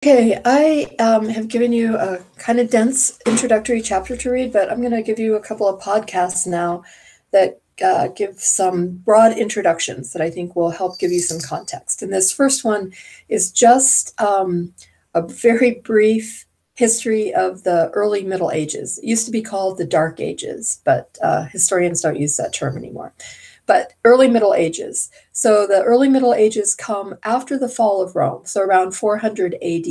Okay, I have given you a kind of dense introductory chapter to read, but I'm going to give you a couple of podcasts now that give some broad introductions that I think will help give you some context. And this first one is just a very brief history of the early Middle Ages. It used to be called the Dark Ages, but historians don't use that term anymore. But early Middle Ages. So the early Middle Ages come after the fall of Rome, so around 400 AD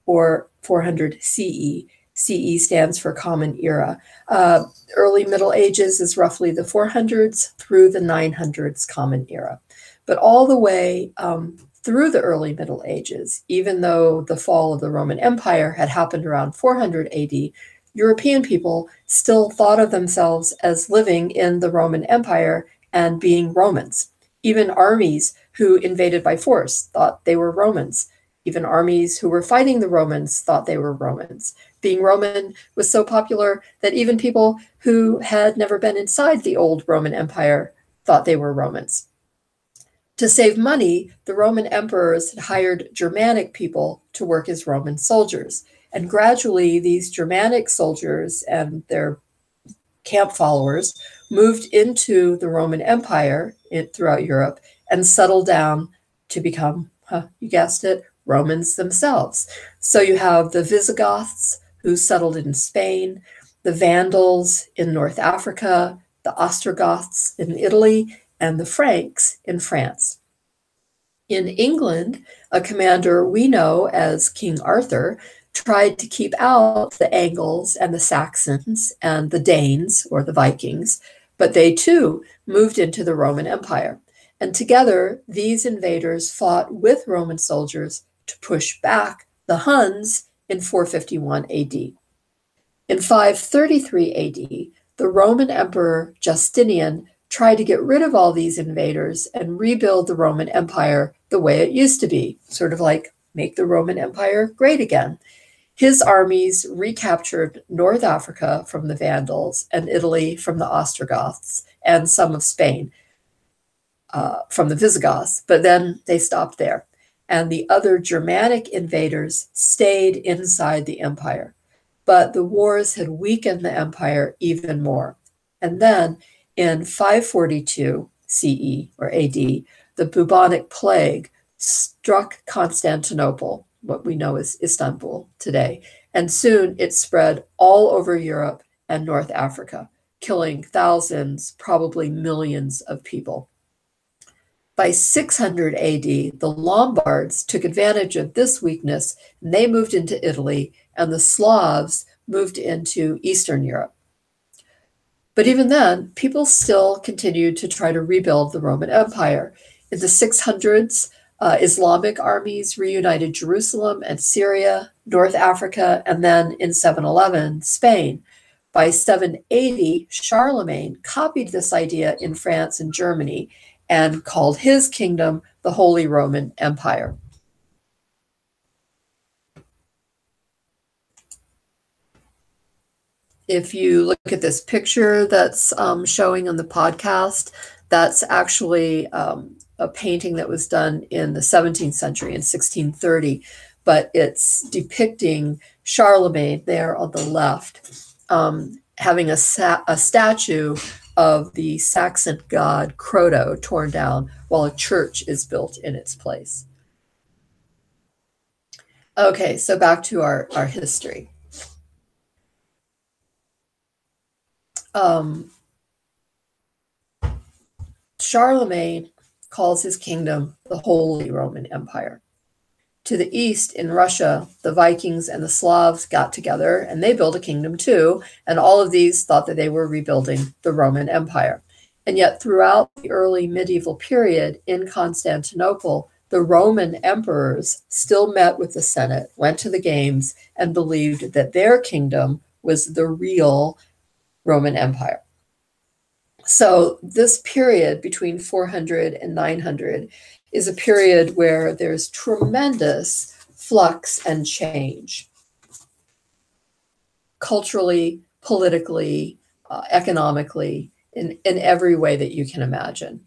or 400 CE. CE stands for Common Era. Early Middle Ages is roughly the 400s through the 900s Common Era. But all the way through the early Middle Ages, even though the fall of the Roman Empire had happened around 400 AD, European people still thought of themselves as living in the Roman Empire and being Romans. Even armies who invaded by force thought they were Romans. Even armies who were fighting the Romans thought they were Romans. Being Roman was so popular that even people who had never been inside the old Roman Empire thought they were Romans. To save money, the Roman emperors had hired Germanic people to work as Roman soldiers. And gradually, these Germanic soldiers and their camp followers moved into the Roman Empire throughout Europe and settled down to become, you guessed it, Romans themselves. So you have the Visigoths who settled in Spain, the Vandals in North Africa, the Ostrogoths in Italy, and the Franks in France. In England, a commander we know as King Arthur tried to keep out the Angles and the Saxons and the Danes, or the Vikings, but they too moved into the Roman Empire. And together, these invaders fought with Roman soldiers to push back the Huns in 451 AD. In 533 AD, the Roman Emperor Justinian tried to get rid of all these invaders and rebuild the Roman Empire the way it used to be, sort of like make the Roman Empire great again. His armies recaptured North Africa from the Vandals and Italy from the Ostrogoths and some of Spain from the Visigoths, but then they stopped there. And the other Germanic invaders stayed inside the empire. But the wars had weakened the empire even more. And then in 542 CE or AD, the bubonic plague struck Constantinople, what we know as Istanbul today, and soon it spread all over Europe and North Africa, killing thousands, probably millions of people. By 600 AD, the Lombards took advantage of this weakness, and they moved into Italy, and the Slavs moved into Eastern Europe. But even then, people still continued to try to rebuild the Roman Empire. In the 600s, Islamic armies reunited Jerusalem and Syria, North Africa, and then in 711, Spain. By 780, Charlemagne copied this idea in France and Germany and called his kingdom the Holy Roman Empire. If you look at this picture that's showing on the podcast, that's actually a painting that was done in the 17th century in 1630, but it's depicting Charlemagne there on the left, having a statue of the Saxon god Croto torn down while a church is built in its place. Okay, so back to our history. Charlemagne calls his kingdom the Holy Roman Empire. To the east in Russia, the Vikings and the Slavs got together and they built a kingdom too, and all of these thought that they were rebuilding the Roman Empire. And yet throughout the early medieval period in Constantinople, the Roman emperors still met with the Senate, went to the games, and believed that their kingdom was the real Roman Empire. So this period between 400 and 900 is a period where there's tremendous flux and change, culturally, politically, economically, in every way that you can imagine.